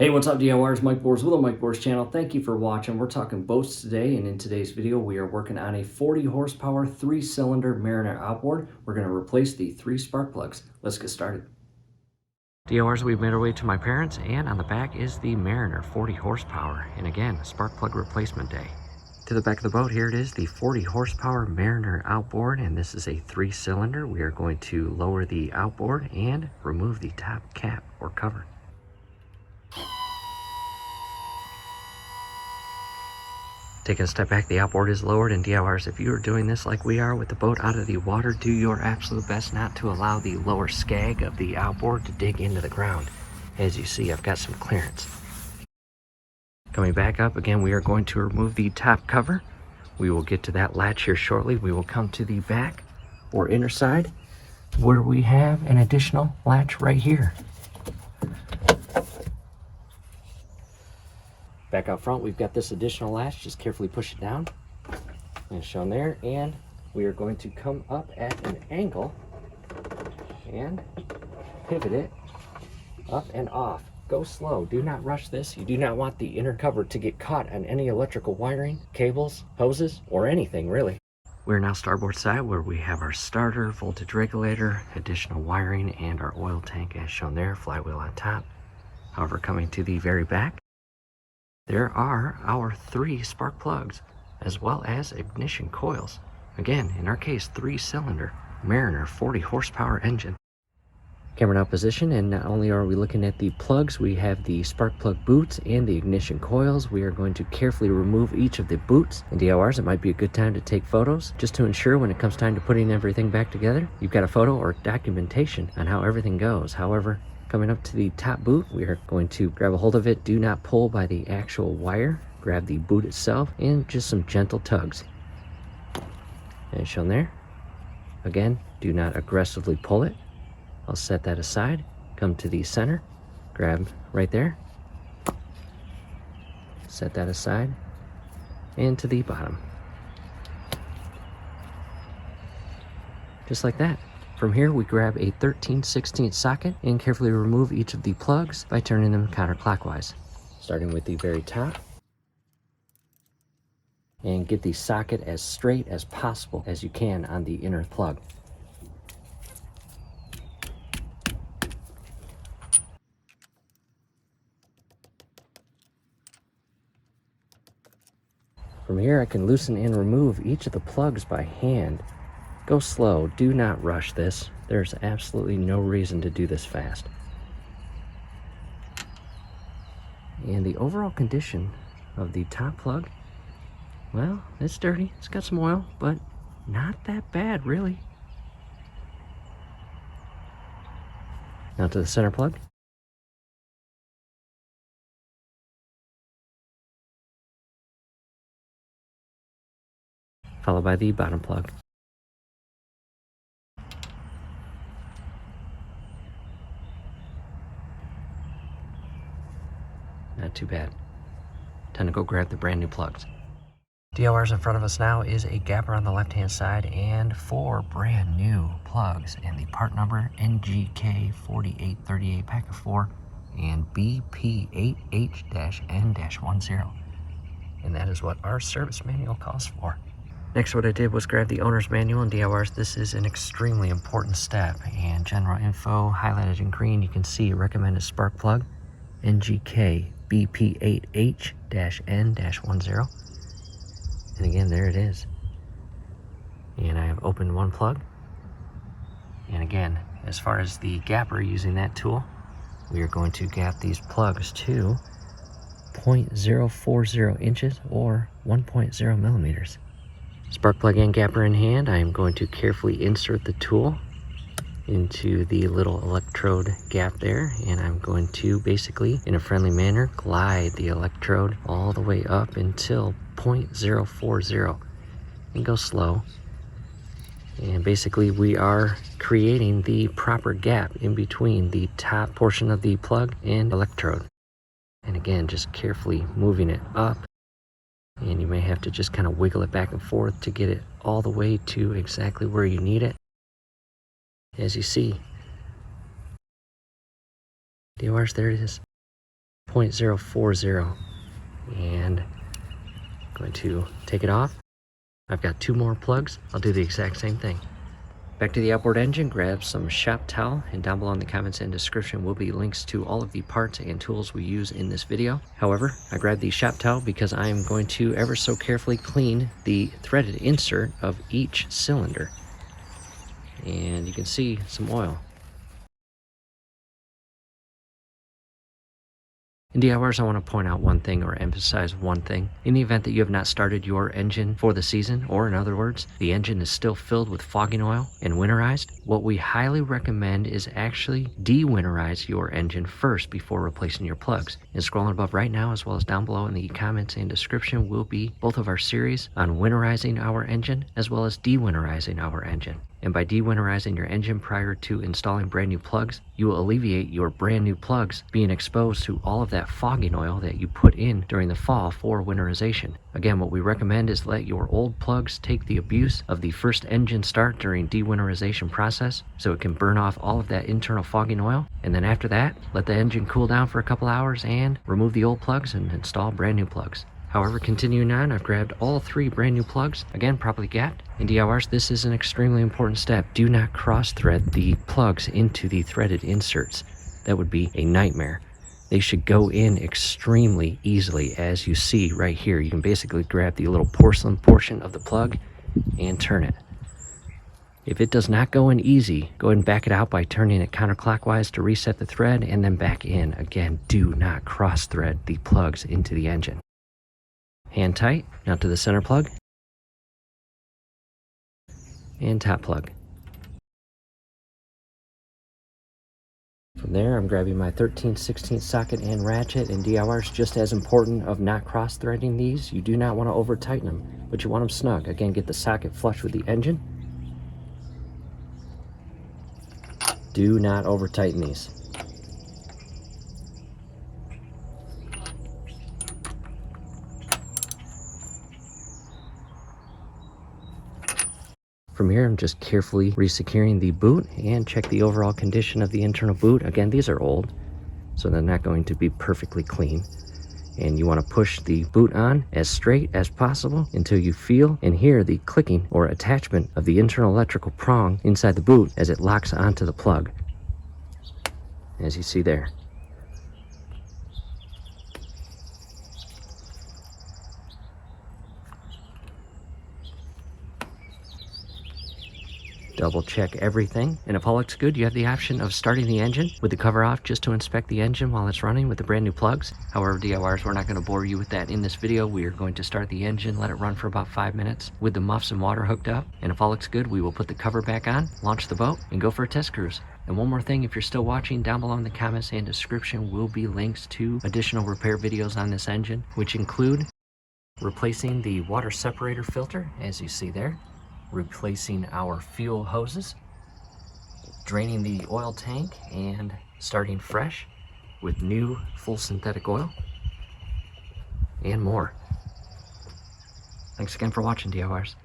Hey, what's up, DIYers? Mike Boards with the Mike Boards channel. Thank you for watching. We're talking boats today, and in today's video, we are working on a 40 horsepower, 3-cylinder Mariner outboard. We're going to replace the 3 spark plugs. Let's get started. DIYers, we've made our way to my parents', and on the back is the Mariner 40 horsepower. And again, spark plug replacement day. To the back of the boat, here it is, the 40 horsepower Mariner outboard, and this is a 3-cylinder. We are going to lower the outboard and remove the top cap or cover. Taking a step back, the outboard is lowered, and DIYers, if you are doing this like we are with the boat out of the water, do your absolute best not to allow the lower skag of the outboard to dig into the ground. As you see, I've got some clearance. Coming back up, again, we are going to remove the top cover. We will get to that latch here shortly. We will come to the back or inner side where we have an additional latch right here. Back out front, we've got this additional latch. Just carefully push it down, as shown there, and we are going to come up at an angle and pivot it up and off. Go slow. Do not rush this. You do not want the inner cover to get caught on any electrical wiring, cables, hoses, or anything really. We're now starboard side where we have our starter, voltage regulator, additional wiring, and our oil tank as shown there, flywheel on top. However, coming to the very back, there are our 3 spark plugs, as well as ignition coils. Again, in our case, 3-cylinder Mariner 40 horsepower engine. Camera now position, and not only are we looking at the plugs, we have the spark plug boots and the ignition coils. We are going to carefully remove each of the boots. And DIYers, it might be a good time to take photos, just to ensure when it comes time to putting everything back together, you've got a photo or documentation on how everything goes. However, coming up to the top boot, we are going to grab a hold of it. Do not pull by the actual wire. Grab the boot itself and just some gentle tugs. As shown there. Again, do not aggressively pull it. I'll set that aside. Come to the center. Grab right there. Set that aside. And to the bottom. Just like that. From here, we grab a 13/16 socket and carefully remove each of the plugs by turning them counterclockwise. Starting with the very top. And get the socket as straight as possible as you can on the inner plug. From here, I can loosen and remove each of the plugs by hand. Go slow, do not rush this. There's absolutely no reason to do this fast. And the overall condition of the top plug, well, it's dirty, it's got some oil, but not that bad really. Now to the center plug. Followed by the bottom plug. Not too bad. Time to go grab the brand new plugs. DIYers, in front of us now is a gapper on the left hand side and 4 brand new plugs, and the part number NGK4838 pack of 4 and BP8H-N-10, and that is what our service manual calls for. Next, what I did was grab the owner's manual, and DIYers, this is an extremely important step, and general info highlighted in green, you can see recommended spark plug NGK BP8H-N-10, and again, there it is. And I have opened one plug, and again, as far as the gapper using that tool, we are going to gap these plugs to 0.040 inches or 1.0 millimeters. Spark plug and gapper in hand, I am going to carefully insert the tool into the little electrode gap there, and I'm going to basically, in a friendly manner, glide the electrode all the way up until 0.040 and go slow. And basically we are creating the proper gap in between the top portion of the plug and electrode. And again, just carefully moving it up, and you may have to just kind of wiggle it back and forth to get it all the way to exactly where you need it. As you see, DIYers, there it is. 0.040. And going to take it off. I've got 2 more plugs. I'll do the exact same thing. Back to the outboard engine, grab some shop towel, and down below in the comments and description will be links to all of the parts and tools we use in this video. However, I grabbed the shop towel because I am going to ever so carefully clean the threaded insert of each cylinder. And you can see some oil. In DIYers, I want to point out one thing or emphasize one thing. In the event that you have not started your engine for the season, or in other words, the engine is still filled with fogging oil and winterized, what we highly recommend is actually de-winterize your engine first before replacing your plugs. And scrolling above right now, as well as down below in the comments and description, will be both of our series on winterizing our engine as well as de-winterizing our engine. And by de-winterizing your engine prior to installing brand new plugs, you will alleviate your brand new plugs being exposed to all of that fogging oil that you put in during the fall for winterization. Again, what we recommend is let your old plugs take the abuse of the first engine start during de-winterization process so it can burn off all of that internal fogging oil. And then after that, let the engine cool down for a couple hours and remove the old plugs and install brand new plugs. However, continuing on, I've grabbed all 3 brand new plugs, again properly gapped. In DIYers, this is an extremely important step. Do not cross thread the plugs into the threaded inserts. That would be a nightmare. They should go in extremely easily, as you see right here. You can basically grab the little porcelain portion of the plug and turn it. If it does not go in easy, go ahead and back it out by turning it counterclockwise to reset the thread and then back in. Again, do not cross thread the plugs into the engine. Hand tight, now to the center plug and top plug. From there, I'm grabbing my 13/16 socket and ratchet. And DIYers, just as important of not cross threading these, you do not want to over tighten them, but you want them snug. Again, get the socket flush with the engine. Do not over tighten these. From here, I'm just carefully resecuring the boot and check the overall condition of the internal boot. Again, these are old, so they're not going to be perfectly clean. And you want to push the boot on as straight as possible until you feel and hear the clicking or attachment of the internal electrical prong inside the boot as it locks onto the plug, as you see there. Double check everything, and if all looks good, you have the option of starting the engine with the cover off just to inspect the engine while it's running with the brand new plugs. However, DIYers, we're not going to bore you with that in this video. We are going to start the engine, let it run for about 5 minutes with the muffs and water hooked up, and if all looks good, we will put the cover back on, launch the boat, and go for a test cruise. And one more thing, if you're still watching, down below in the comments and description will be links to additional repair videos on this engine, which include replacing the water separator filter, as you see there, replacing our fuel hoses, draining the oil tank, and starting fresh with new full synthetic oil, and more. Thanks again for watching, DIYers.